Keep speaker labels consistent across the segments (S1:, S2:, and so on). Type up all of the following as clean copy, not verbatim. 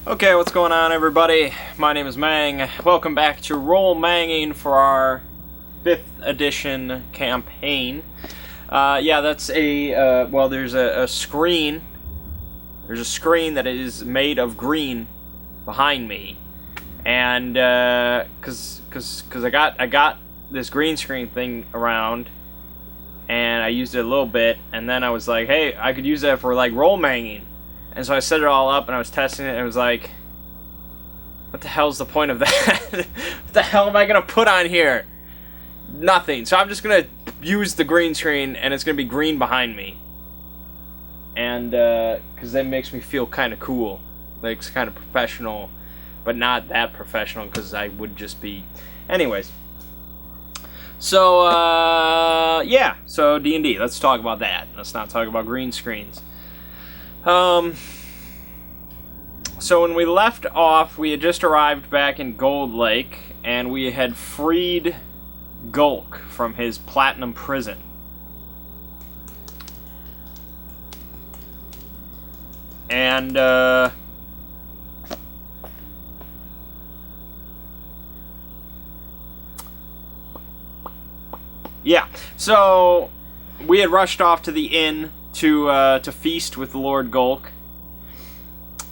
S1: Okay, what's going on, everybody? My name is Mang. Welcome back to Roll Mangging for our 5th edition campaign. Yeah, that's well, there's a screen. There's a screen that is made of green behind me. And, cause I got this green screen thing around, and I used it a little bit, and then I was like, hey, I could use that for, like, roll manging. And so I set it all up, and I was testing it, and it was like, what the hell's the point of that? What the hell am I going to put on here? Nothing. So I'm just going to use the green screen, and it's going to be green behind me. And, because that makes me feel kind of cool. Like, it's kind of professional, but not that professional, because I would just be... Anyways. So, yeah. So, D&D. Let's talk about that. Let's not talk about green screens. So when we left off, we had just arrived back in Gold Lake, and we had freed Gulk from his platinum prison. And, yeah, so we had rushed off to the inn to feast with Lord Gulk,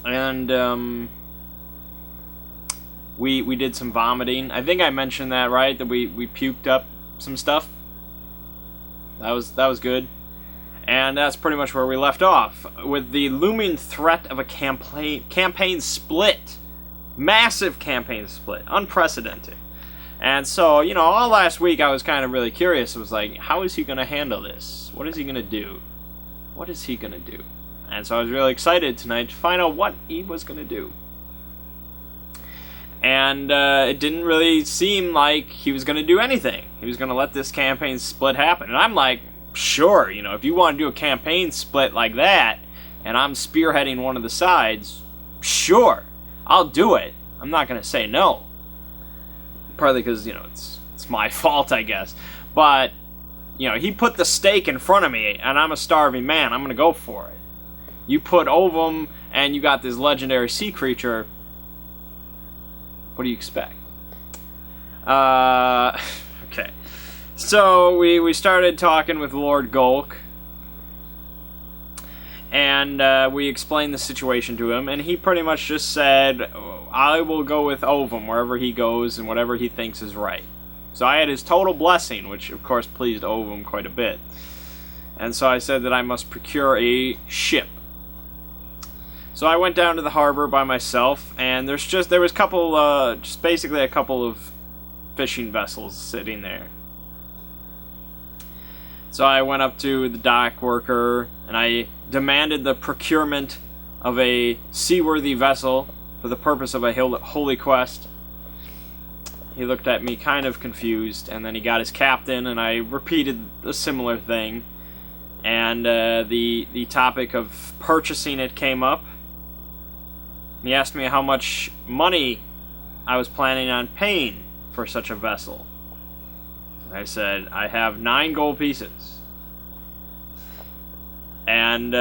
S1: and we did some vomiting. I think I mentioned that, right? That we puked up some stuff. That was good, and that's pretty much where we left off, with the looming threat of a campaign split, massive campaign split, unprecedented. And so, you know, all last week I was kind of really curious. It was like, how is he going to handle this? What is he going to do? What is he going to do? And so I was really excited tonight to find out what he was going to do. And it didn't really seem like he was going to do anything. He was going to let this campaign split happen. And I'm like, sure, you know, if you want to do a campaign split like that, and I'm spearheading one of the sides, sure, I'll do it. I'm not going to say no. Partly because, you know, it's my fault, I guess. But, you know, he put the stake in front of me, and I'm a starving man. I'm going to go for it. You put Ovum, and you got this legendary sea creature. What do you expect? Okay. So, we started talking with Lord Gulk, and we explained the situation to him, and he pretty much just said, I will go with Ovum wherever he goes and whatever he thinks is right. So I had his total blessing, which of course pleased Ovum quite a bit. And so I said that I must procure a ship. So I went down to the harbor by myself, and there was just basically a couple of fishing vessels sitting there. So I went up to the dock worker, and I demanded the procurement of a seaworthy vessel for the purpose of a holy quest. He looked at me kind of confused, and then he got his captain, and I repeated a similar thing. And the topic of purchasing it came up. He asked me how much money I was planning on paying for such a vessel. I said, I have 9 gold pieces. And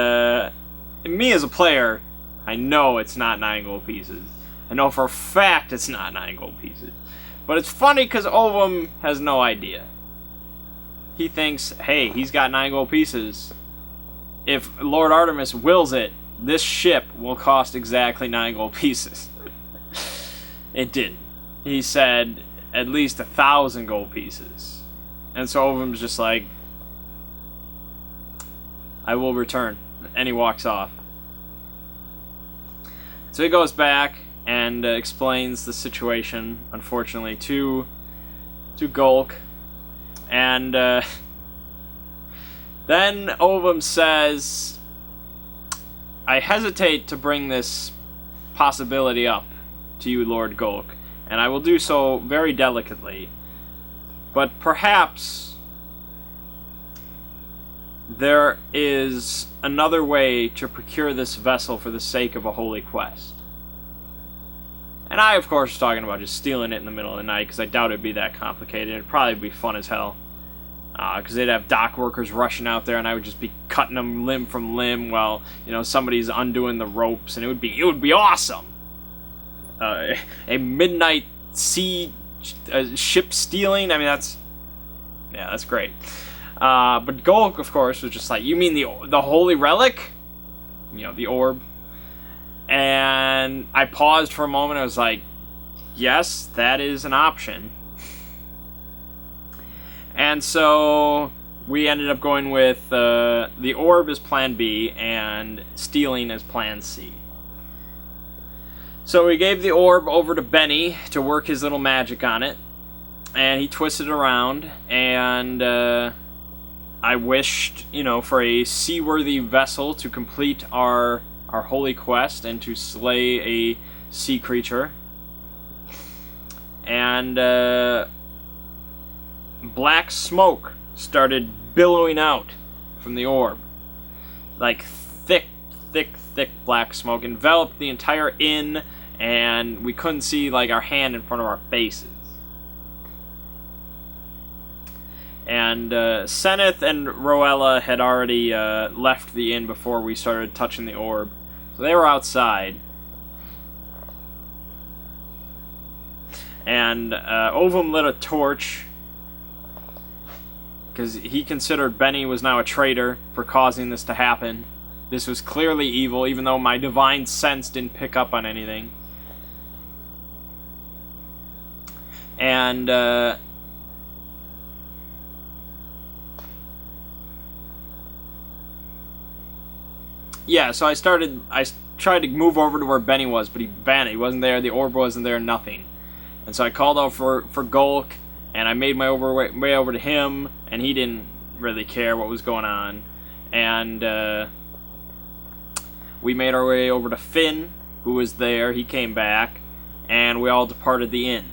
S1: me as a player, I know it's not 9 gold pieces. I know for a fact it's not 9 gold pieces. But it's funny because Ovum has no idea. He thinks, hey, he's got 9 gold pieces. If Lord Artemis wills it, this ship will cost exactly 9 gold pieces. It didn't. He said at least 1,000 gold pieces. And so Ovum's just like, I will return. And he walks off. So he goes back and explains the situation, unfortunately, to Gulk. And then Ovum says, I hesitate to bring this possibility up to you, Lord Gulk, and I will do so very delicately. But perhaps there is another way to procure this vessel for the sake of a holy quest. And I, of course, was talking about just stealing it in the middle of the night, because I doubt it'd be that complicated. It'd probably be fun as hell. because they'd have dock workers rushing out there, and I would just be cutting them limb from limb while, you know, somebody's undoing the ropes, and it would be awesome. a midnight sea ship stealing. I mean, that's great. But Golk, of course, was just like, you mean the holy relic? You know, the orb. And I paused for a moment. I was like, yes, that is an option. And so we ended up going with the orb as plan B and stealing as plan C. So we gave the orb over to Benny to work his little magic on it, and he twisted it around, and I wished, you know, for a seaworthy vessel to complete our holy quest and to slay a sea creature. And black smoke started billowing out from the orb. Like thick black smoke enveloped the entire inn, and we couldn't see like our hand in front of our faces. And Seneth and Roella had already left the inn before we started touching the orb. So they were outside. And Ovum lit a torch because he considered Benny was now a traitor for causing this to happen. This was clearly evil, even though my divine sense didn't pick up on anything. And yeah, so I tried to move over to where Benny was, but he vanished. He wasn't there, the orb wasn't there, nothing. And so I called out for Golk, and I made my way over to him, and he didn't really care what was going on. And we made our way over to Finn, who was there. He came back, and we all departed the inn.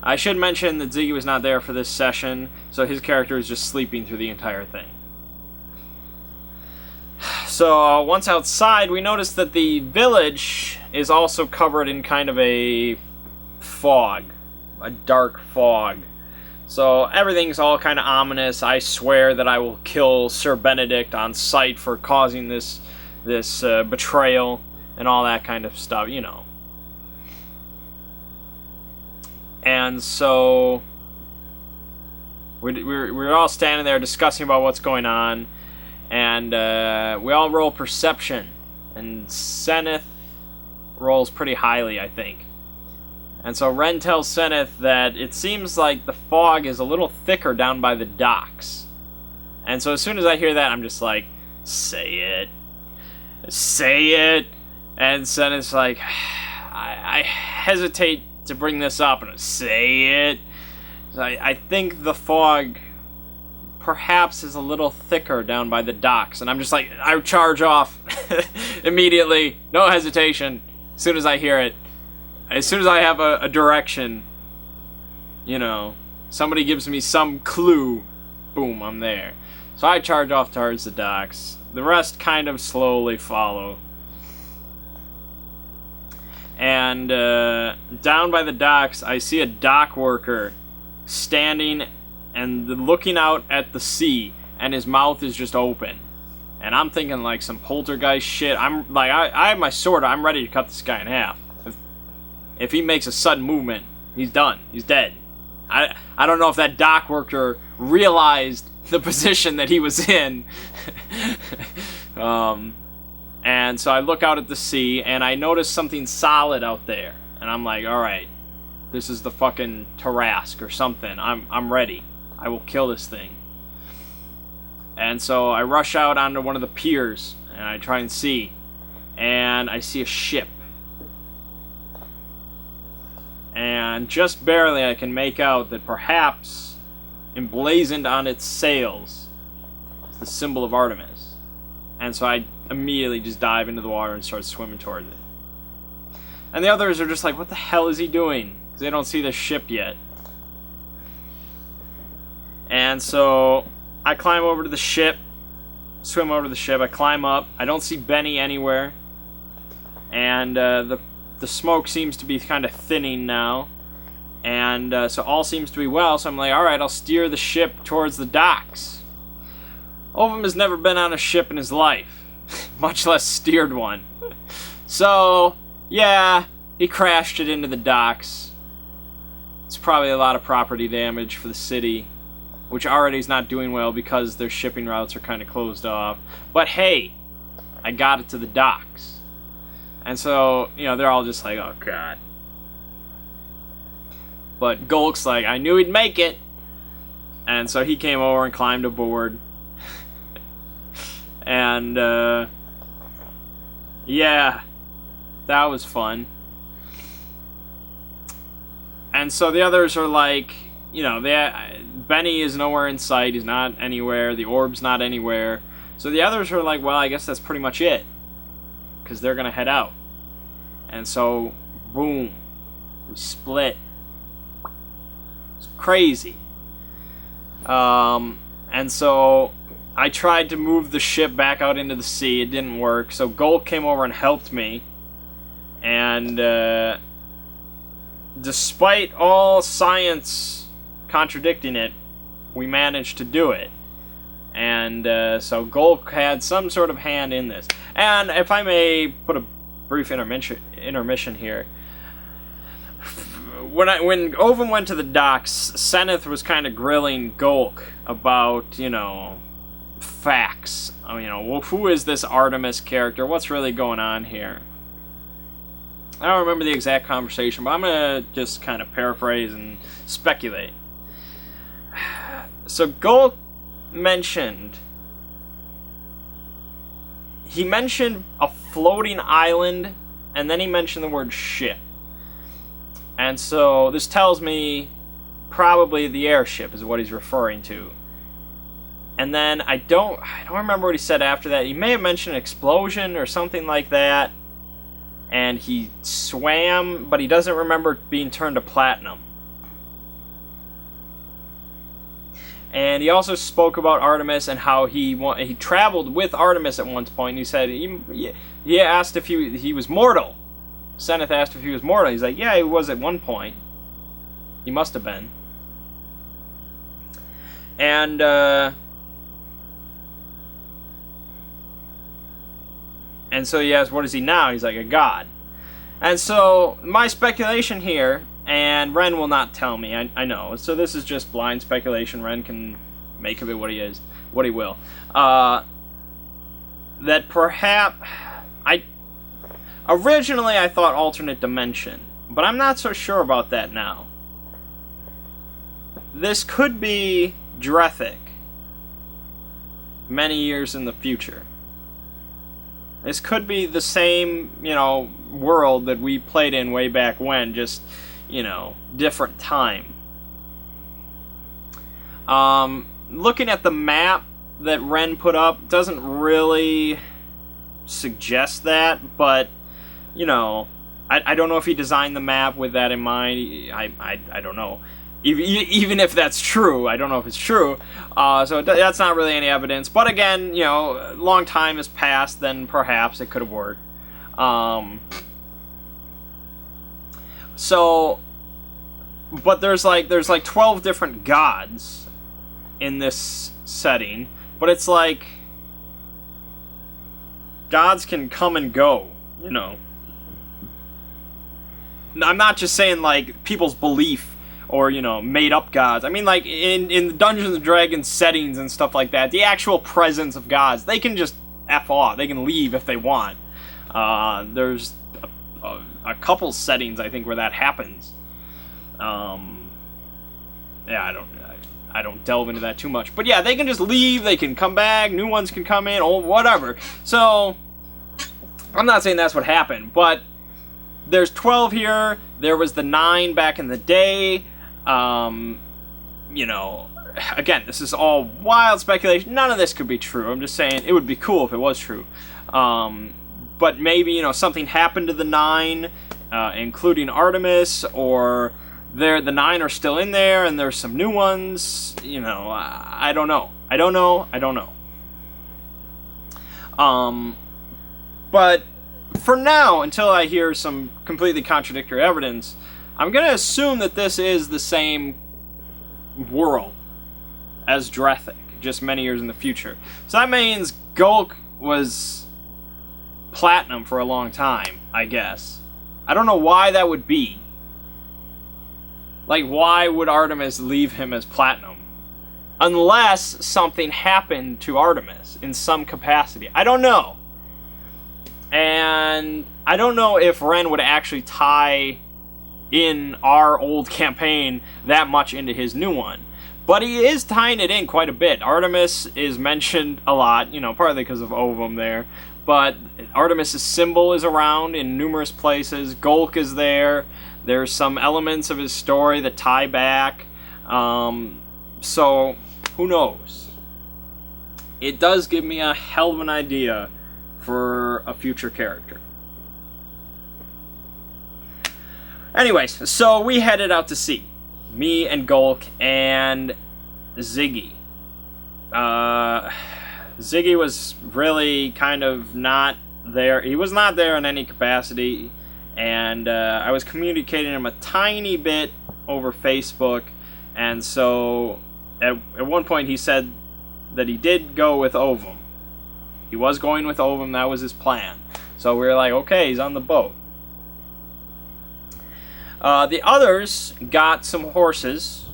S1: I should mention that Ziggy was not there for this session, so his character is just sleeping through the entire thing. So once outside, we noticed that the village is also covered in kind of a fog, a dark fog. So everything's all kind of ominous. I swear that I will kill Sir Benedict on sight for causing this betrayal and all that kind of stuff, you know. And so we're all standing there discussing about what's going on, and we all roll perception, and Seneth rolls pretty highly, I think. And so Ren tells Seneth that it seems like the fog is a little thicker down by the docks. And so as soon as I hear that, I'm just like, say it. Say it. And Seneth's like, I hesitate to bring this up, and say it. I think the fog perhaps is a little thicker down by the docks. And I'm just like, I charge off immediately, no hesitation, as soon as I hear it. As soon as I have a direction, you know, somebody gives me some clue, boom, I'm there. So I charge off towards the docks. The rest kind of slowly follow. And down by the docks, I see a dock worker standing and looking out at the sea, and his mouth is just open. And I'm thinking like some poltergeist shit. I'm like, I have my sword. I'm ready to cut this guy in half. If he makes a sudden movement, he's done. He's dead. I don't know if that dock worker realized the position that he was in. And so I look out at the sea, and I notice something solid out there. And I'm like, alright, this is the fucking Tarask or something. I'm ready. I will kill this thing. And so I rush out onto one of the piers, and I try and see. And I see a ship. And just barely I can make out that perhaps emblazoned on its sails is the symbol of Artemis. And so I immediately just dive into the water and start swimming towards it. And the others are just like, what the hell is he doing? Because they don't see the ship yet. And so I climb over to the ship, swim over to the ship, I climb up, I don't see Benny anywhere. And the smoke seems to be kind of thinning now. And so all seems to be well, so I'm like, alright, I'll steer the ship towards the docks. Ovum has never been on a ship in his life, much less steered one. So, yeah, he crashed it into the docks. It's probably a lot of property damage for the city, which already is not doing well because their shipping routes are kind of closed off. But hey, I got it to the docks. And so, you know, they're all just like, oh god. But Gulk's like, I knew he'd make it. And so he came over and climbed aboard. And, yeah, that was fun. And so the others are like, you know, Benny is nowhere in sight. He's not anywhere. The orb's not anywhere. So the others are like, well, I guess that's pretty much it. Because they're going to head out. And so, boom. We split. It's crazy. And so I tried to move the ship back out into the sea. It didn't work. So Gulk came over and helped me. And, despite all science contradicting it, we managed to do it. And so Gulk had some sort of hand in this. And if I may put a brief intermission here. When Owen went to the docks, Seneth was kind of grilling Gulk about, you know, facts. I mean, you know, well, who is this Artemis character? What's really going on here? I don't remember the exact conversation, but I'm going to just kind of paraphrase and speculate. So Gulk mentioned... He mentioned a floating island, and then he mentioned the word ship. And so this tells me probably the airship is what he's referring to. And then I don't remember what he said after that. He may have mentioned an explosion or something like that. And he swam, but he doesn't remember being turned to platinum. And he also spoke about Artemis and how he traveled with Artemis at one point. And he said he asked if he was mortal. Seneth asked if he was mortal. He's like, yeah, he was at one point. He must have been. And so he asked, what is he now? He's like, a god. And so my speculation here, and Ren will not tell me, I know. So this is just blind speculation. Ren can make of it what he will. That perhaps originally I thought alternate dimension, but I'm not so sure about that now. This could be Drethic many years in the future. This could be the same, you know, world that we played in way back when, just, you know, different time. Looking at the map that Ren put up doesn't really suggest that, but, you know, I don't know if he designed the map with that in mind. I don't know. Even if that's true, I don't know if it's true. So that's not really any evidence. But again, you know, long time has passed, then perhaps it could have worked. So, but there's like 12 different gods in this setting. But it's like gods can come and go, you know. I'm not just saying like people's belief or, you know, made-up gods. I mean, like, in Dungeons & Dragons settings and stuff like that, the actual presence of gods, they can just F off. They can leave if they want. There's a couple settings, I think, where that happens. Yeah, I don't delve into that too much. But yeah, they can just leave, they can come back, new ones can come in, or whatever. So, I'm not saying that's what happened, but there's 12 here. There was the 9 back in the day. You know, again, this is all wild speculation. None of this could be true. I'm just saying it would be cool if it was true. But maybe, you know, something happened to the 9, including Artemis, or the 9 are still in there and there's some new ones. You know, I don't know. I don't know. But for now, until I hear some completely contradictory evidence, I'm going to assume that this is the same world as Drethic, just many years in the future. So that means Gulk was platinum for a long time, I guess. I don't know why that would be. Like, why would Artemis leave him as platinum? Unless something happened to Artemis in some capacity. I don't know. And I don't know if Ren would actually tie in our old campaign that much into his new one. But he is tying it in quite a bit. Artemis is mentioned a lot, you know, partly because of Ovum there. But Artemis' symbol is around in numerous places. Golk is there. There's some elements of his story that tie back. So, who knows? It does give me a hell of an idea for a future character. Anyways, so we headed out to sea. Me and Golk and Ziggy. Ziggy was really kind of not there. He was not there in any capacity. And I was communicating him a tiny bit over Facebook. And so at one point he said that he did go with Ovum. He was going with Ovum. That was his plan. So we were like, okay, he's on the boat. The others got some horses,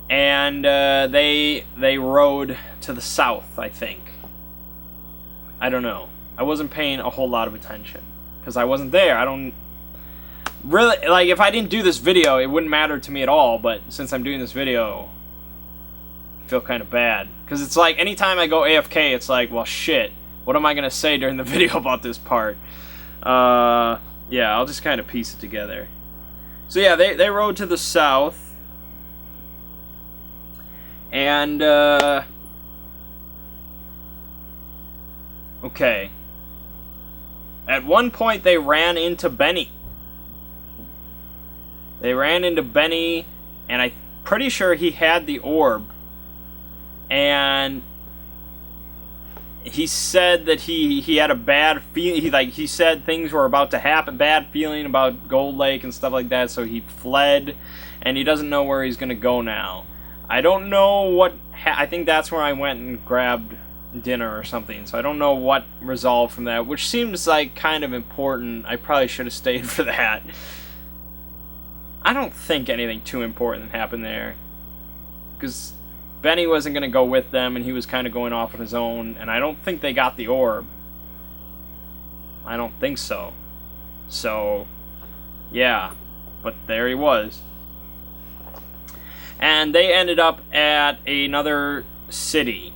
S1: and they rode to the south, I think. I don't know. I wasn't paying a whole lot of attention, because I wasn't there. I don't... Really, like, if I didn't do this video, it wouldn't matter to me at all, but since I'm doing this video, I feel kind of bad. Because it's like, anytime I go AFK, it's like, well, shit, what am I going to say during the video about this part? Yeah, I'll just kind of piece it together. So yeah, they rode to the south. And, okay. At one point, they ran into Benny. They ran into Benny, and I'm pretty sure he had the orb. And he said that he had a bad feeling. He said things were about to happen, bad feeling about Gold Lake and stuff like that. So he fled, and he doesn't know where he's gonna go now. I don't know what. I think that's where I went and grabbed dinner or something. So I don't know what resolved from that, which seems like kind of important. I probably should have stayed for that. I don't think anything too important happened there, because Benny wasn't going to go with them, and he was kind of going off on his own, and I don't think they got the orb. I don't think so. So, yeah. But there he was. And they ended up at another city.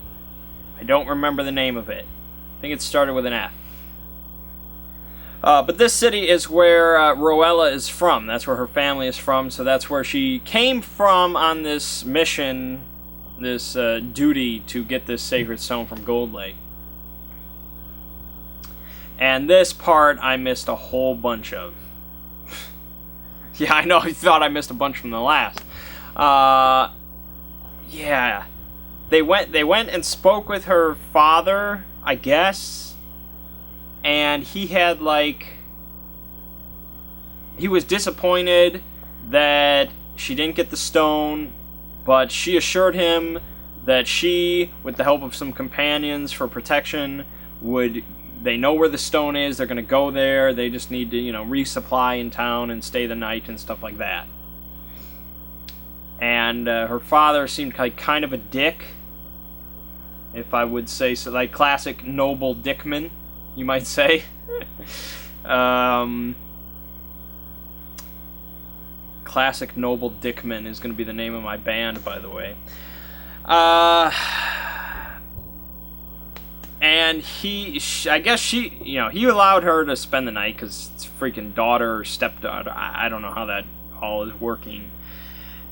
S1: I don't remember the name of it. I think it started with an F. But this city is where Roella is from. That's where her family is from, so that's where she came from on this mission, this duty to get this sacred stone from Gold Lake. And this part I missed a whole bunch of. Yeah, I know, you thought I missed a bunch from the last. Yeah. They went and spoke with her father, I guess. And he had, like... He was disappointed that she didn't get the stone, but she assured him that she, with the help of some companions for protection, they know where the stone is, they're going to go there, they just need to, resupply in town and stay the night and stuff like that. And her father seemed like kind of a dick, if I would say so, like classic noble dickman, you might say. Classic Noble Dickman is going to be the name of my band, by the way. And I guess he allowed her to spend the night because it's freaking daughter or stepdaughter. I don't know how that all is working.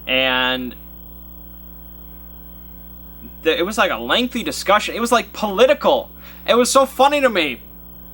S1: And it was like a lengthy discussion. It was like political. It was so funny to me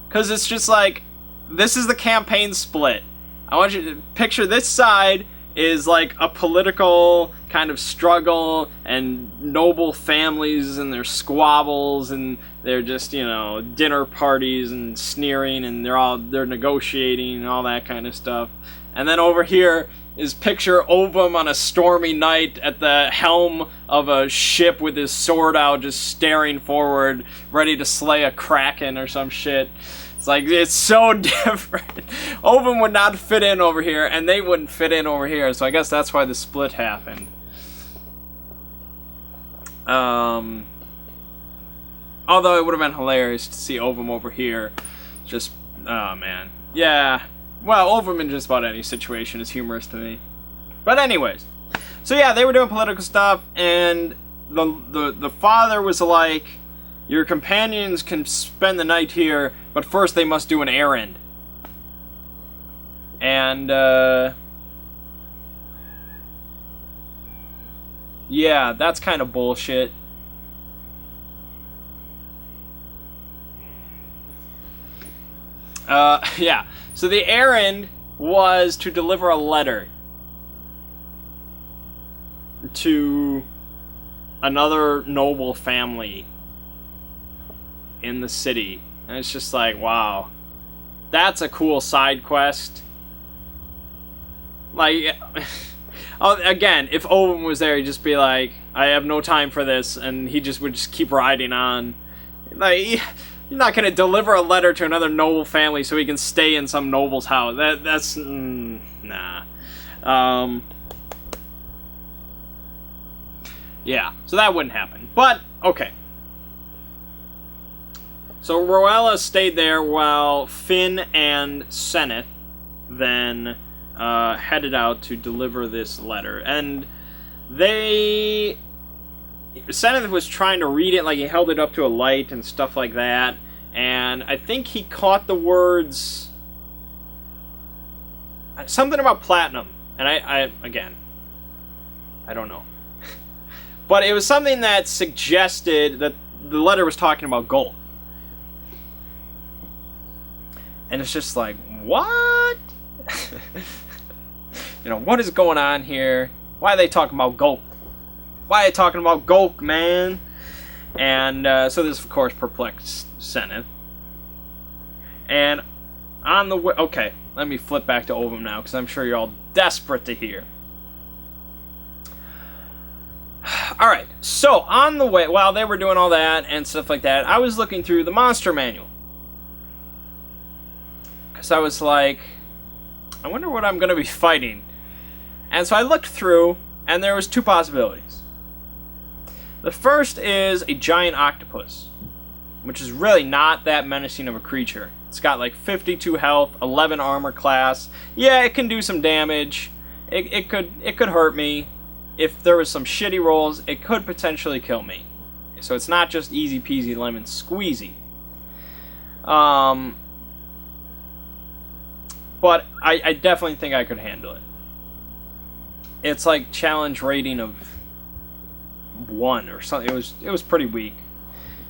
S1: because it's just like, this is the campaign split. I want you to picture this side is like a political kind of struggle and noble families and their squabbles and they're just, dinner parties and sneering and they're negotiating and all that kind of stuff. And then over here is picture Ovum on a stormy night at the helm of a ship with his sword out just staring forward, ready to slay a kraken or some shit. It's like, it's so different. Ovum would not fit in over here, and they wouldn't fit in over here, so I guess that's why the split happened. Although it would have been hilarious to see Ovum over here. Just, oh man. Yeah. Well, Ovum in just about any situation is humorous to me. But anyways. So yeah, they were doing political stuff, and the father was like, your companions can spend the night here, but first they must do an errand. And, yeah, that's kind of bullshit. Yeah. So the errand was to deliver a letter to another noble family in the city. And it's just like, wow. That's a cool side quest. Like, again, if Owen was there, he'd just be like, I have no time for this, and he just would just keep riding on. Like, you're not gonna deliver a letter to another noble family so he can stay in some noble's house. That's nah. Yeah, so that wouldn't happen. But okay. So Roella stayed there while Finn and Seneth then headed out to deliver this letter, and Seneth was trying to read it, like he held it up to a light and stuff like that, and I think he caught the words something about platinum, and I again, I don't know. But it was something that suggested that the letter was talking about gold. And it's just like, what? You know, what is going on here? Why are they talking about gold? Why are they talking about gold, man? And so this, of course, perplexed Seneth. And on the way... Okay, let me flip back to Ovum now, because I'm sure you're all desperate to hear. Alright, so on the way, while they were doing all that and stuff like that, I was looking through the monster manual. Because I was like, I wonder what I'm going to be fighting. And so I looked through, and there was two possibilities. The first is a giant octopus, which is really not that menacing of a creature. It's got like 52 health, 11 armor class. Yeah, it can do some damage. It could hurt me. If there was some shitty rolls, it could potentially kill me. So it's not just easy peasy lemon squeezy. But I definitely think I could handle it. It's like challenge rating of 1 or something. It was pretty weak.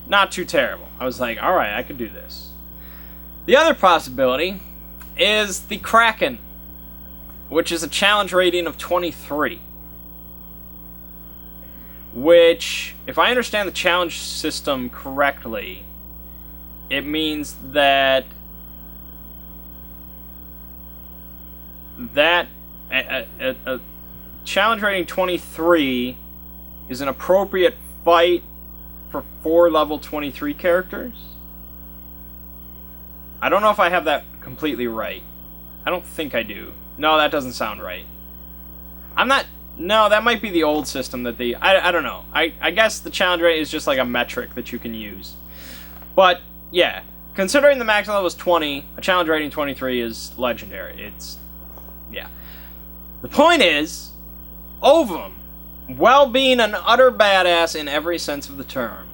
S1: Not too terrible. I was like, alright, I could do this. The other possibility is the Kraken, which is a challenge rating of 23. Which, if I understand the challenge system correctly, it means that a challenge rating 23 is an appropriate fight for 4 level 23 characters. I don't know if I have that completely right. I don't think I do. No, that doesn't sound right. No, that might be the old system that I don't know. I guess the challenge rate is just like a metric that you can use. But, yeah. Considering the max level is 20, a challenge rating 23 is legendary. Yeah. The point is, Ovum, while being an utter badass in every sense of the term,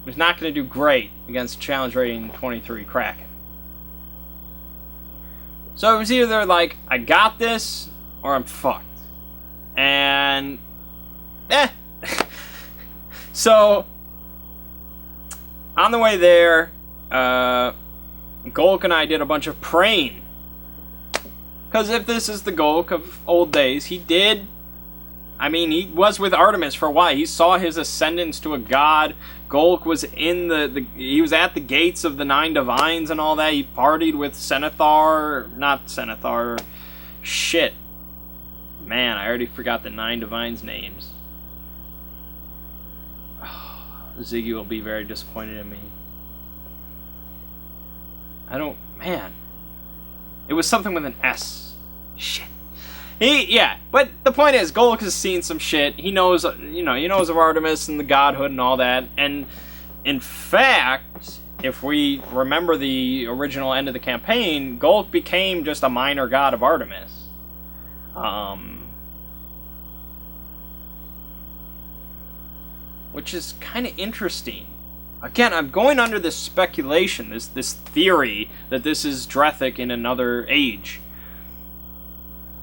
S1: was not going to do great against challenge rating 23 Kraken. So it was either like, I got this, or I'm fucked. And, So, on the way there, Golk and I did a bunch of praying. Because if this is the Golk of old days, he was with Artemis for a while. He saw his ascendance to a god. Golk was he was at the gates of the 9 divines and all that. He partied with shit. Man, I already forgot the 9 divines' names. Ziggy will be very disappointed in me. It was something with an S. Shit. Yeah, but the point is, Golk has seen some shit. He knows, he knows of Artemis and the godhood and all that. And in fact, if we remember the original end of the campaign, Golk became just a minor god of Artemis. Which is kind of interesting. Again, I'm going under this speculation, this theory that this is Drethic in another age.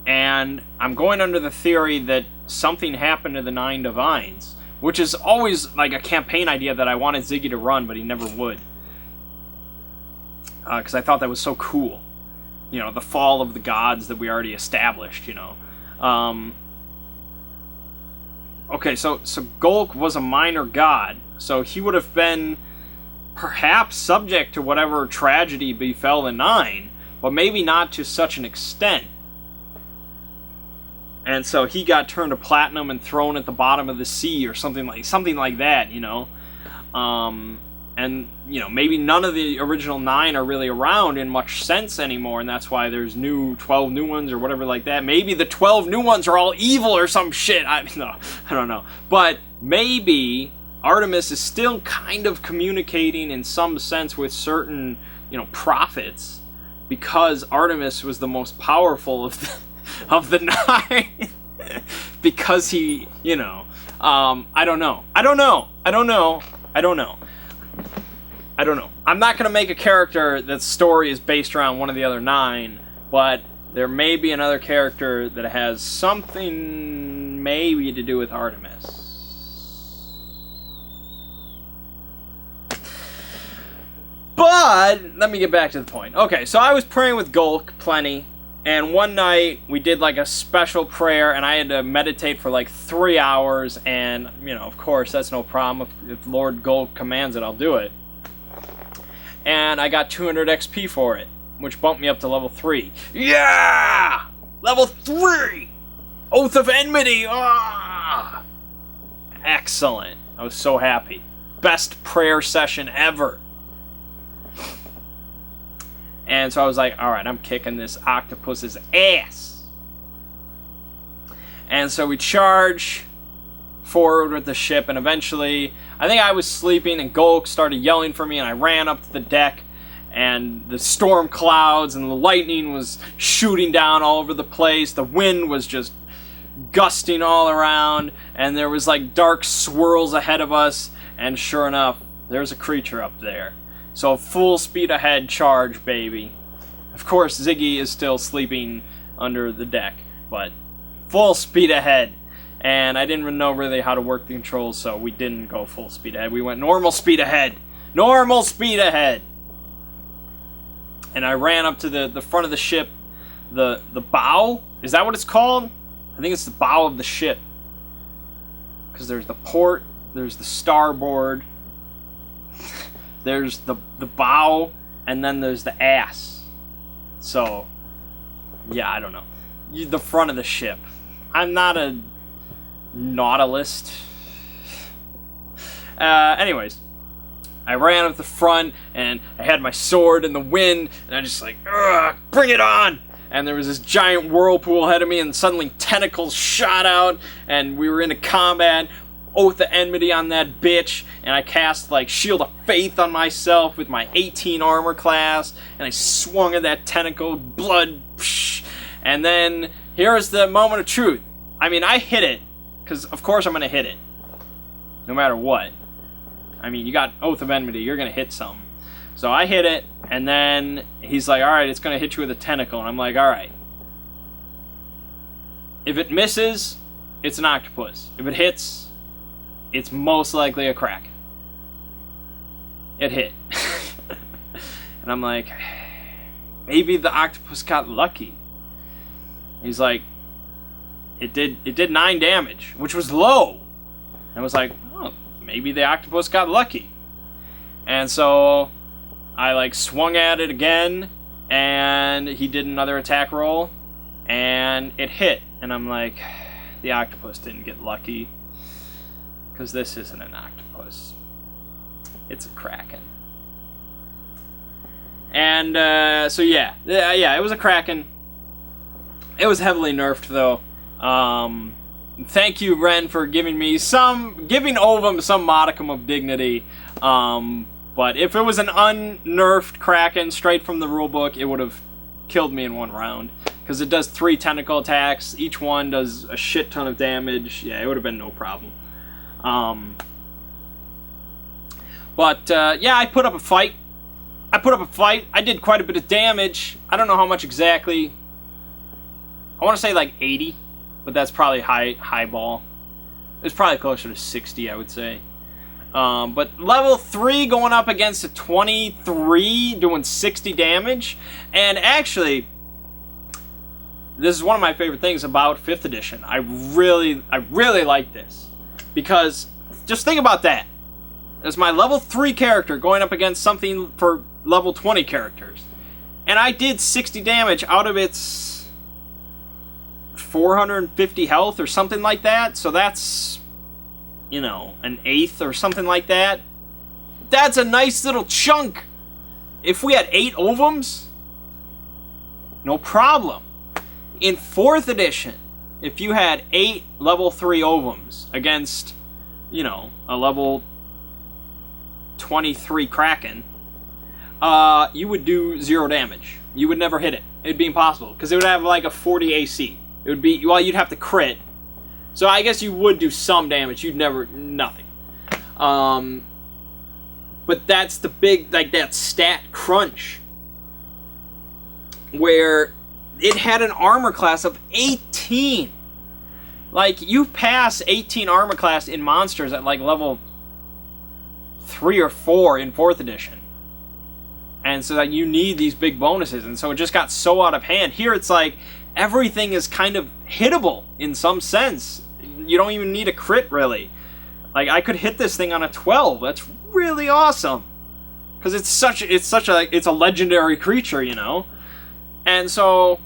S1: And I'm going under the theory that something happened to the 9 Divines, which is always like a campaign idea that I wanted Ziggy to run, but he never would. Because I thought that was so cool. You know, the fall of the gods that we already established, you know. Okay, so Golk was a minor god, so he would have been perhaps subject to whatever tragedy befell the 9, but maybe not to such an extent. And so he got turned to platinum and thrown at the bottom of the sea or something like that, you know. And, you know, maybe none of the original 9 are really around in much sense anymore, and that's why there's 12 new ones or whatever like that. Maybe the 12 new ones are all evil or some shit. I don't know. But maybe Artemis is still kind of communicating in some sense with certain, you know, prophets, because Artemis was the most powerful of the 9. Because he, you know, I don't know. I'm not going to make a character that's story is based around one of the other 9, but there may be another character that has something maybe to do with Artemis. But, let me get back to the point. Okay, so I was praying with Golk plenty, and one night we did like a special prayer, and I had to meditate for like 3 hours, and, you know, of course, that's no problem. If Lord Golk commands it, I'll do it. And I got 200 XP for it, which bumped me up to level 3. Yeah! Level 3! Oath of Enmity! Ah! Excellent. I was so happy. Best prayer session ever. And so I was like, alright, I'm kicking this octopus's ass. And so we charge forward with the ship, and eventually, I think I was sleeping, and Golk started yelling for me, and I ran up to the deck, and the storm clouds and the lightning was shooting down all over the place. The wind was just gusting all around, and there was like dark swirls ahead of us, and sure enough, there's a creature up there. So full speed ahead charge, baby. Of course, Ziggy is still sleeping under the deck, but full speed ahead. And I didn't know really how to work the controls, so we didn't go full speed ahead. We went normal speed ahead. Normal speed ahead! And I ran up to the front of the ship. The bow? Is that what it's called? I think it's the bow of the ship. Because there's the port, there's the starboard, there's the bow, and then there's the ass. So, yeah, I don't know. The front of the ship. I'm not a nautilist. Anyways, I ran up the front, and I had my sword in the wind, and I just like, ugh, bring it on! And there was this giant whirlpool ahead of me, and suddenly tentacles shot out, and we were into combat. Oath of Enmity on that bitch, and I cast like Shield of Faith on myself with my 18 armor class, and I swung at that tentacle, blood, psh, and then here's the moment of truth. I mean, I hit it, because of course I'm going to hit it, no matter what. I mean, you got Oath of Enmity, you're going to hit something. So I hit it, and then he's like, alright, it's going to hit you with a tentacle, and I'm like, alright. If it misses, it's an octopus. If it hits, it's most likely a kraken. It hit. And I'm like, maybe the octopus got lucky. He's like, it did 9 damage, which was low. And I was like, oh, maybe the octopus got lucky. And so I like swung at it again, and he did another attack roll, and it hit. And I'm like, the octopus didn't get lucky. Because this isn't an octopus. It's a kraken. And so yeah, it was a Kraken. It was heavily nerfed though. Thank you, Ren, for giving Ovum some modicum of dignity. But if it was an unnerfed Kraken straight from the rulebook, it would have killed me in one round. Because it does 3 tentacle attacks. Each one does a shit ton of damage. Yeah, it would have been no problem. Yeah, I put up a fight. I did quite a bit of damage. I don't know how much exactly. I want to say like 80, but that's probably high ball. It's probably closer to 60, I would say. But level 3 going up against a 23 doing 60 damage. And actually, this is one of my favorite things about 5th edition. I really like this. Because, just think about that. It's my level 3 character going up against something for level 20 characters. And I did 60 damage out of its 450 health or something like that. So that's, you know, an 1/8 or something like that. That's a nice little chunk. If we had 8 Ovums, no problem. In 4th edition, if you had 8 level 3 Ovums against, you know, a level 23 Kraken, you would do 0 damage. You would never hit it. It'd be impossible, because it would have like a 40 AC. It would be, well, you'd have to crit. So I guess you would do some damage. You'd never, nothing. But that's the big, like, that stat crunch, where it had an armor class of 18. Like, you pass 18 armor class in monsters at, like, level 3 or 4 in 4th edition. And so that you need these big bonuses. And so it just got so out of hand. Here it's like, everything is kind of hittable in some sense. You don't even need a crit, really. Like, I could hit this thing on a 12. That's really awesome. Because it's a legendary creature, you know? And so,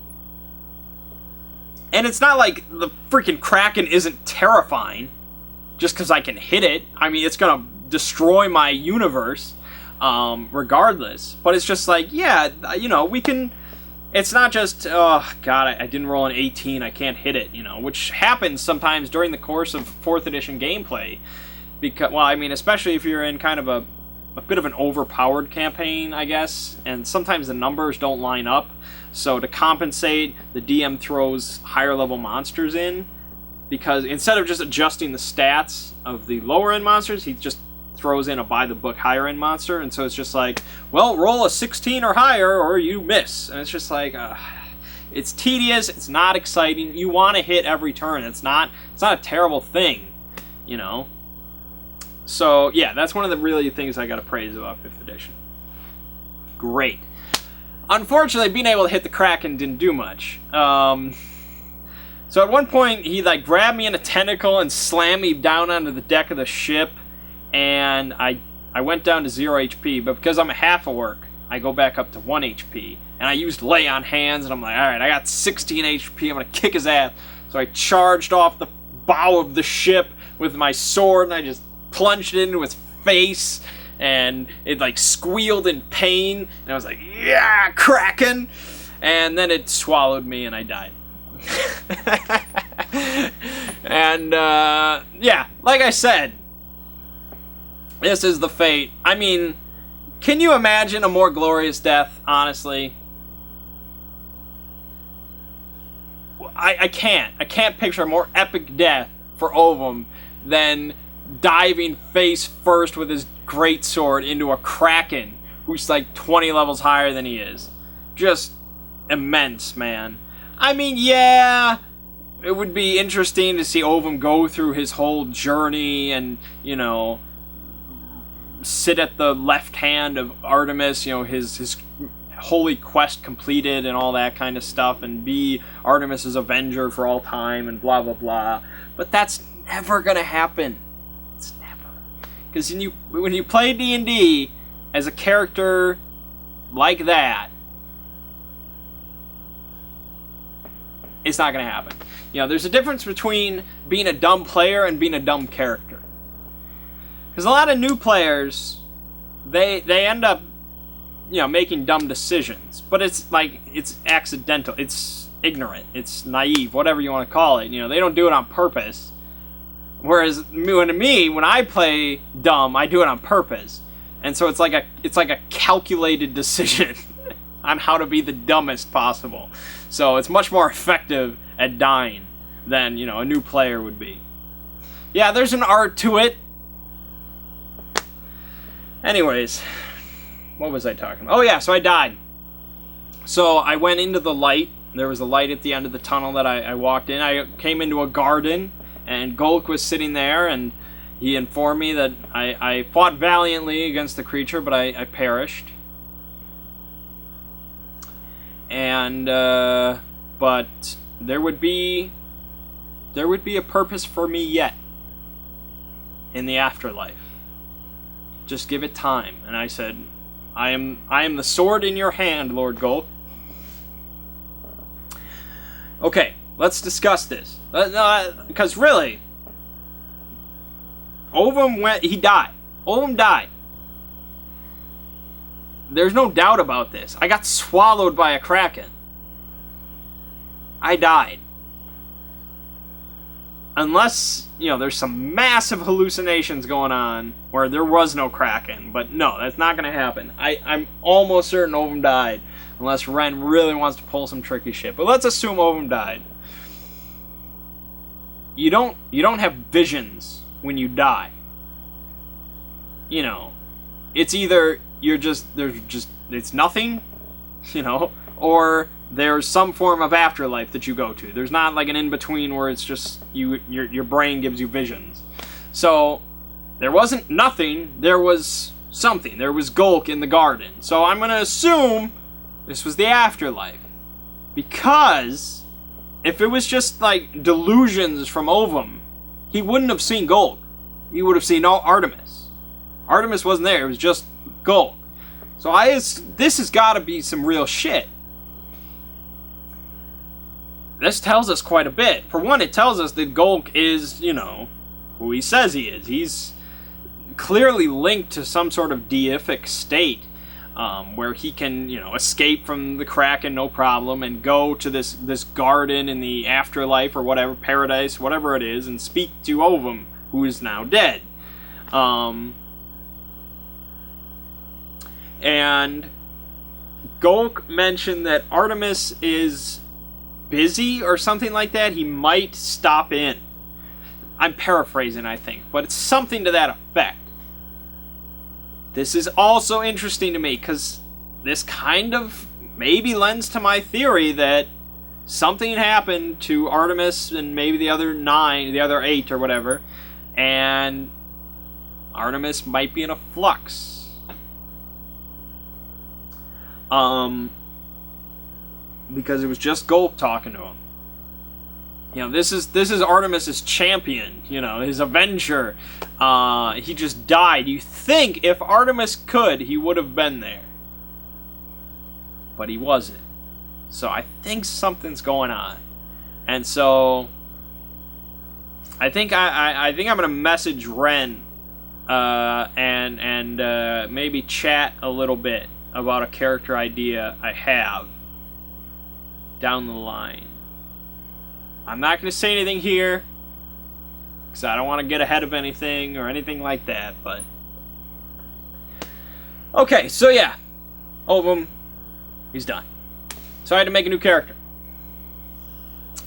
S1: and it's not like the freaking Kraken isn't terrifying just because I can hit it. I mean, it's going to destroy my universe regardless. But it's just like, yeah, you know, we can. It's not just, oh, God, I didn't roll an 18, I can't hit it, you know, which happens sometimes during the course of 4th edition gameplay. Because, well, I mean, especially if you're in kind of a bit of an overpowered campaign, I guess, and sometimes the numbers don't line up. So to compensate, the DM throws higher level monsters in, because instead of just adjusting the stats of the lower end monsters, he just throws in a by-the-book higher-end monster, and so it's just like, well, roll a 16 or higher, or you miss. And it's just like, it's tedious, it's not exciting, you want to hit every turn, it's not a terrible thing, you know? So, yeah, that's one of the really things I gotta praise about 5th edition. Great. Unfortunately, being able to hit the Kraken didn't do much. So at one point, he, like, grabbed me in a tentacle and slammed me down onto the deck of the ship, and I went down to 0 HP, but because I'm a half orc, I go back up to 1 HP. And I used lay on hands, and I'm like, alright, I got 16 HP, I'm gonna kick his ass. So I charged off the bow of the ship with my sword, and I just plunged it into his face, and it like squealed in pain, and I was like, yeah, Kraken! And then it swallowed me, and I died. And, yeah, like I said, this is the fate. I mean, can you imagine a more glorious death, honestly? I can't. I can't picture a more epic death for Ovum than diving face first with his greatsword into a Kraken who's like 20 levels higher than he is. Just immense, man. I mean, yeah, it would be interesting to see Ovum go through his whole journey and, you know, sit at the left hand of Artemis, you know, his holy quest completed and all that kind of stuff, and be Artemis's avenger for all time and blah blah blah. But that's never gonna happen. It's never. Because when you play D&D as a character like that, it's not gonna happen. You know, there's a difference between being a dumb player and being a dumb character. Because a lot of new players, they end up making dumb decisions. But it's like, it's accidental. It's ignorant. It's naive, whatever you want to call it. They don't do it on purpose. Whereas when I play dumb, I do it on purpose. And so it's like a calculated decision on how to be the dumbest possible. So it's much more effective at dying than, a new player would be. Yeah, there's an art to it. Anyways, what was I talking about? Oh yeah, so I died. So I went into the light. There was a light at the end of the tunnel that I walked in. I came into a garden, and Golk was sitting there, and he informed me that I fought valiantly against the creature, but I perished. And, but there would be a purpose for me yet in the afterlife. Just give it time. And I said, I am the sword in your hand, Lord Golk. Okay, let's discuss this. Because really, he died. Ovum died. There's no doubt about this. I got swallowed by a kraken. I died. Unless, there's some massive hallucinations going on where there was no kraken. But no, that's not going to happen. I'm almost certain Ovum died. Unless Ren really wants to pull some tricky shit. But let's assume Ovum died. You don't have visions when you die. It's either it's nothing, or there's some form of afterlife that you go to. There's not like an in-between where it's just your brain gives you visions. So there wasn't nothing, there was something. There was Golk in the garden. So I'm going to assume this was the afterlife. Because if it was just like delusions from Ovum, he wouldn't have seen Golk. He would have seen Artemis. Artemis wasn't there, it was just Golk. So this has got to be some real shit. This tells us quite a bit. For one, it tells us that Golk is, who he says he is. He's clearly linked to some sort of deific state, where he can, escape from the Kraken no problem and go to this garden in the afterlife or whatever, paradise, whatever it is, and speak to Ovum, who is now dead. And Golk mentioned that Artemis is busy or something like that. He might stop in. I'm paraphrasing, I think, but it's something to that effect. This is also interesting to me because this kind of maybe lends to my theory that something happened to Artemis and maybe the other 8 or whatever, and Artemis might be in a flux. Because it was just Golk talking to him. This is Artemis's champion, his avenger. He just died. You think if Artemis could, he would have been there. But he wasn't. So I think something's going on. And so I think I'm gonna message Ren and maybe chat a little bit about a character idea I have down the line. I'm not going to say anything here because I don't want to get ahead of anything or anything like that, but okay, so yeah, Ovum, he's done. So I had to make a new character.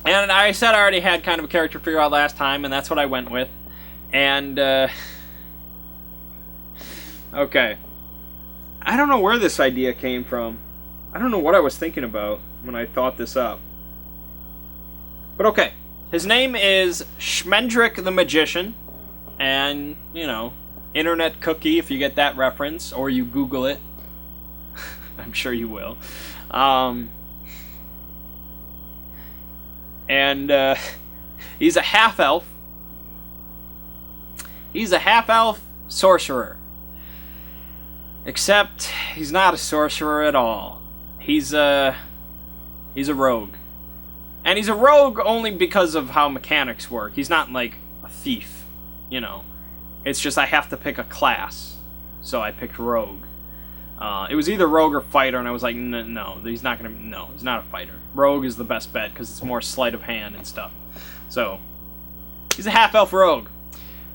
S1: And I said I already had kind of a character figure out last time, and that's what I went with. And okay, I don't know where this idea came from. I don't know what I was thinking about when I thought this up. But okay, his name is Schmendrick the Magician. And, internet cookie if you get that reference, or you Google it. I'm sure you will. And he's a half-elf. He's a half-elf sorcerer. Except he's not a sorcerer at all. He's a rogue. And he's a rogue only because of how mechanics work. He's not like a thief, It's just I have to pick a class. So I picked rogue. It was either rogue or fighter, and I was like, no, he's not gonna. No, he's not a fighter. Rogue is the best bet because it's more sleight of hand and stuff. So he's a half-elf rogue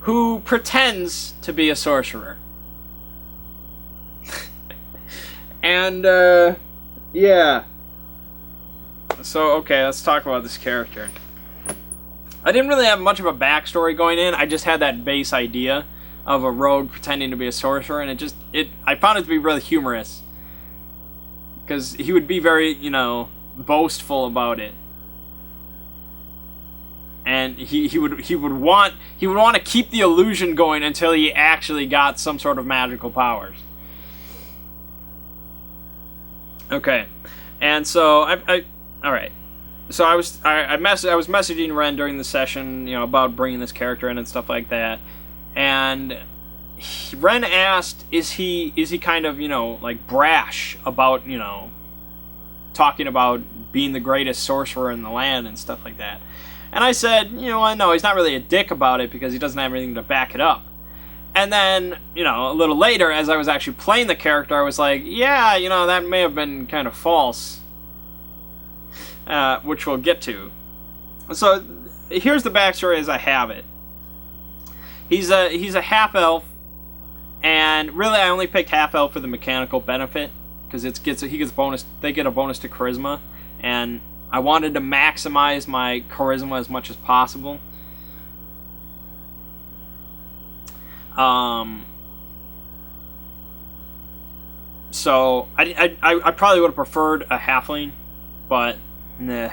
S1: who pretends to be a sorcerer. And yeah. So okay, let's talk about this character. I didn't really have much of a backstory going in. I just had that base idea of a rogue pretending to be a sorcerer, and I found it to be really humorous because he would be very, boastful about it, and he would want to keep the illusion going until he actually got some sort of magical powers. Okay, and so all right. So I was messaging Ren during the session, about bringing this character in and stuff like that, and Ren asked, is he kind of like brash about talking about being the greatest sorcerer in the land and stuff like that, and I said, no, he's not really a dick about it because he doesn't have anything to back it up. And then, a little later, as I was actually playing the character, I was like, yeah, that may have been kind of false. Which we'll get to. So, here's the backstory as I have it. He's a half-elf, and really I only picked half-elf for the mechanical benefit, because they get a bonus to charisma, and I wanted to maximize my charisma as much as possible. So I probably would have preferred a halfling, but nah.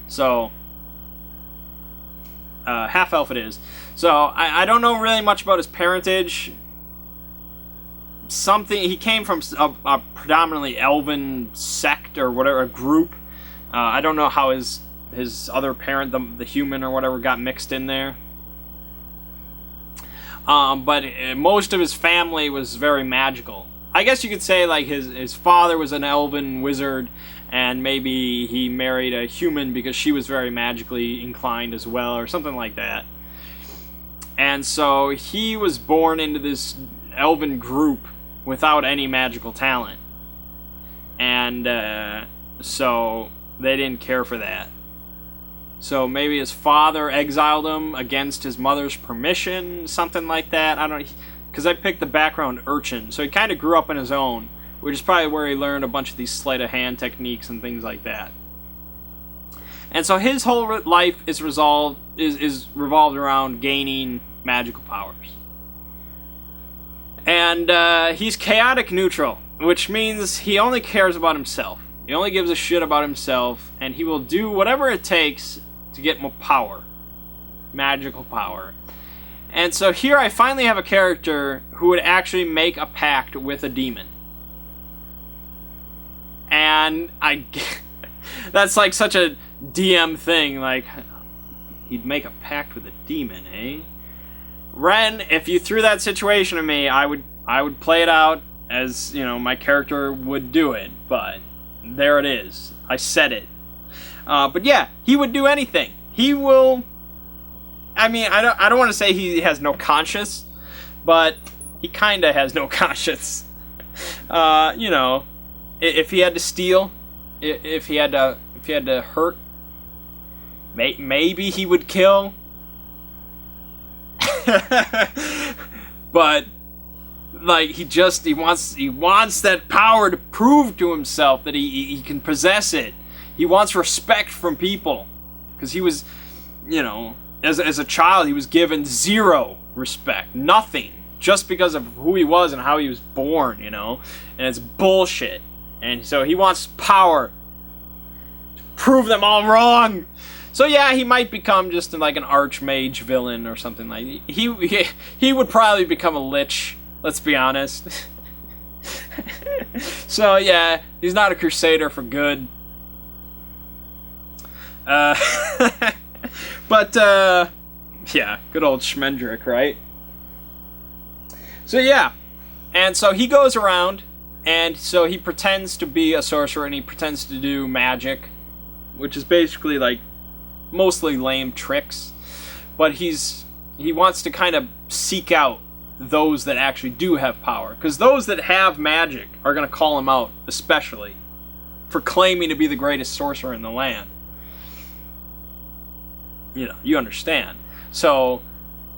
S1: So half elf it is. So I don't know really much about his parentage. He came from a predominantly elven sect or whatever, a group. I don't know how his other parent, the human or whatever, got mixed in there. But most of his family was very magical. I guess you could say like his father was an elven wizard, and maybe he married a human because she was very magically inclined as well, or something like that. And so he was born into this elven group without any magical talent. And so they didn't care for that. So maybe his father exiled him against his mother's permission, something like that. I don't know, because I picked the background urchin, so he kind of grew up on his own, which is probably where he learned a bunch of these sleight of hand techniques and things like that. And so his whole life is revolved around gaining magical powers. And he's chaotic neutral, which means he only cares about himself. He only gives a shit about himself, and he will do whatever it takes to get more power. Magical power. And so here I finally have a character who would actually make a pact with a demon. And that's like such a DM thing, like, he'd make a pact with a demon, eh? Ren, if you threw that situation at me, I would play it out as, my character would do it, but there it is. I said it. But yeah, he would do anything. He will. I mean, I don't want to say he has no conscience, but he kind of has no conscience. If he had to steal, if he had to hurt, maybe he would kill. But like he wants that power to prove to himself that he can possess it. He wants respect from people, because he was, as a child he was given zero respect, nothing, just because of who he was and how he was born, and it's bullshit. And so he wants power to prove them all wrong. So yeah, he might become just like an archmage villain or something like that. He would probably become a lich. Let's be honest. So yeah, he's not a crusader for good. But yeah, good old Schmendrick, right? So yeah, and so he goes around, and so he pretends to be a sorcerer, and he pretends to do magic, which is basically like mostly lame tricks. But he wants to kind of seek out those that actually do have power. Because those that have magic are going to call him out, especially for claiming to be the greatest sorcerer in the land. You know, you understand. So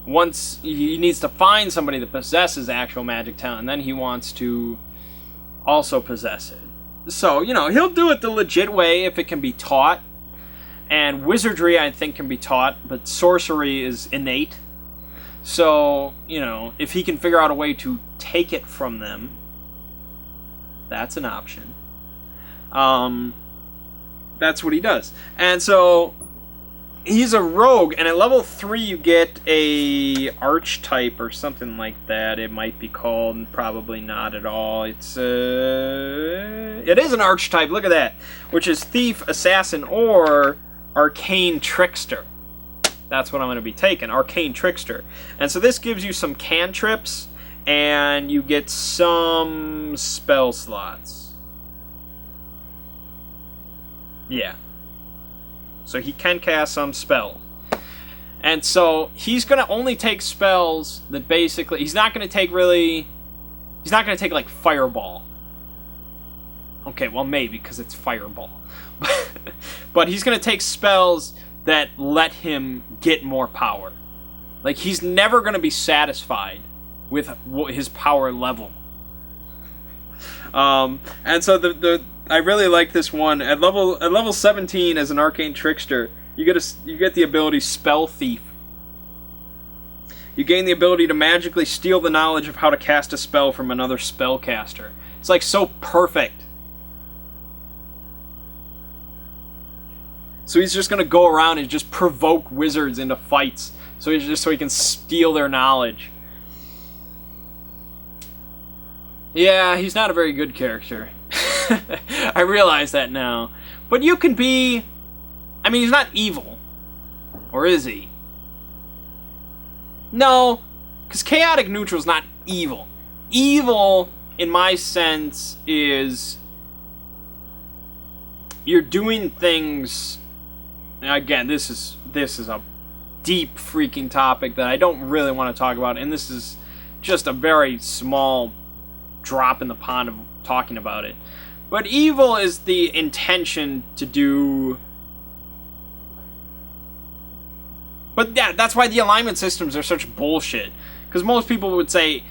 S1: once he needs to find somebody that possesses actual magic talent, and then he wants to also possess it. So, you know, he'll do it the legit way if it can be taught. And wizardry, I think, can be taught, but sorcery is innate. So, you know, if he can figure out a way to take it from them, that's an option. That's what he does. And so he's a rogue, and at level 3 you get a archetype or something like that. It might be called, probably not at all. It is an archetype, look at that, which is Thief, Assassin, or Arcane Trickster. That's what I'm going to be taking, Arcane Trickster. And so this gives you some cantrips, and you get some spell slots. Yeah. So he can cast some spells. And so he's going to only take spells that basically... He's not going to take like Fireball. Okay, well maybe, because it's Fireball. But he's going to take spells that let him get more power. Like, he's never going to be satisfied with his power level. And so I really like this one. At level 17 as an Arcane Trickster, you get the ability Spell Thief. You gain the ability to magically steal the knowledge of how to cast a spell from another spellcaster. It's like so perfect. So he's just gonna go around and just provoke wizards into fights, so he can steal their knowledge. Yeah, he's not a very good character. I realize that now. But you can be... I mean, he's not evil. Or is he? No, because chaotic neutral is not evil. Evil, in my sense, is... You're doing things... Again, this is a deep freaking topic that I don't really want to talk about, and this is just a very small drop in the pond of talking about it. But evil is the intention to do... But yeah, that's why the alignment systems are such bullshit. Because most people would say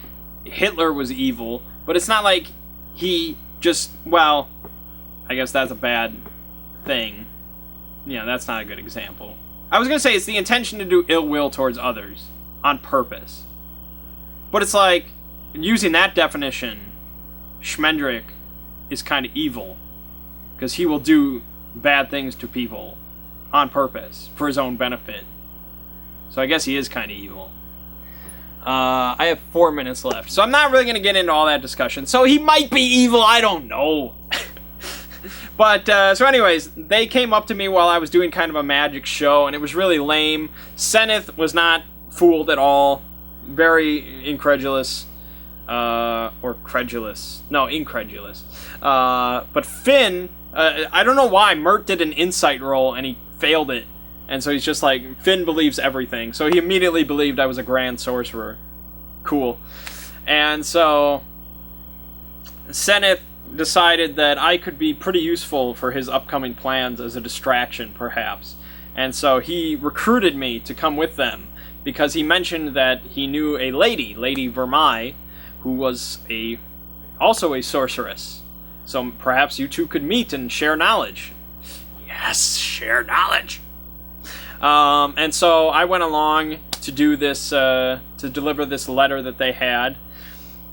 S1: Hitler was evil, but it's not like he just... Well, I guess that's a bad thing. Yeah, that's not a good example. I was going to say it's the intention to do ill will towards others on purpose. But it's like, using that definition, Schmendrick is kind of evil. Because he will do bad things to people on purpose for his own benefit. So I guess he is kind of evil. I have 4 minutes left. So I'm not really going to get into all that discussion. So he might be evil, I don't know. But, so anyways, they came up to me while I was doing kind of a magic show, and it was really lame. Seneth was not fooled at all. Very incredulous. Or credulous. No, incredulous. But Finn, I don't know why, Mert did an insight roll, and he failed it. And so he's just like, Finn believes everything. So he immediately believed I was a grand sorcerer. Cool. And so Seneth decided that I could be pretty useful for his upcoming plans as a distraction, perhaps. And so he recruited me to come with them, because he mentioned that he knew a lady, Lady Vermai, who was also a sorceress. So perhaps you two could meet and share knowledge. Yes, share knowledge! And so I went along to do this, to deliver this letter that they had.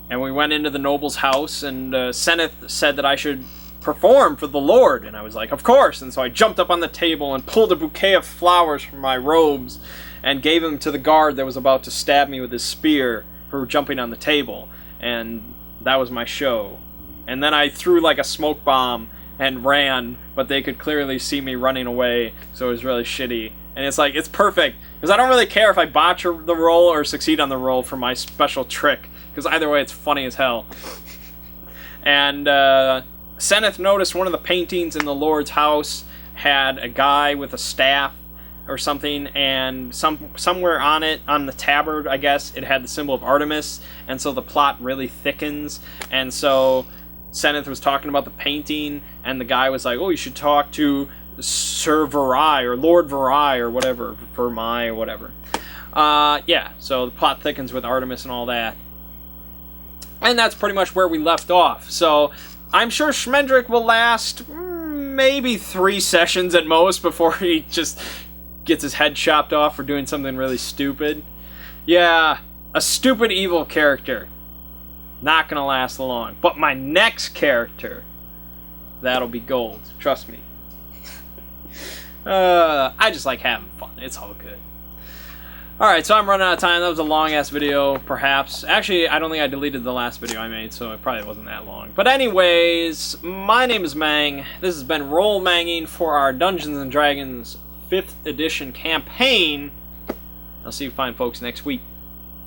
S1: And we went into the noble's house, and Seneth said that I should perform for the Lord. And I was like, of course. And so I jumped up on the table and pulled a bouquet of flowers from my robes and gave them to the guard that was about to stab me with his spear for jumping on the table. And that was my show. And then I threw like a smoke bomb and ran, but they could clearly see me running away, so it was really shitty. And it's like, it's perfect, because I don't really care if I botch the roll or succeed on the roll for my special trick, because either way it's funny as hell. And Seneth noticed one of the paintings in the Lord's house had a guy with a staff or something, and somewhere on it, on the tabard, I guess, it had the symbol of Artemis, and so the plot really thickens. And so Seneth was talking about the painting, and the guy was like, oh, you should talk to Sir Verai, or Lord Verai, or whatever, Vermai, or whatever. Yeah, so the plot thickens with Artemis and all that. And that's pretty much where we left off. So I'm sure Schmendrick will last maybe 3 sessions at most before he just gets his head chopped off for doing something really stupid. Yeah, a stupid evil character. Not gonna last long. But my next character, that'll be gold. Trust me. I just like having fun. It's all good. Alright, so I'm running out of time. That was a long-ass video, perhaps. Actually, I don't think I deleted the last video I made, so it probably wasn't that long. But anyways, my name is Mang. This has been Roll Manging for our Dungeons & Dragons 5th edition campaign. I'll see you fine folks next week.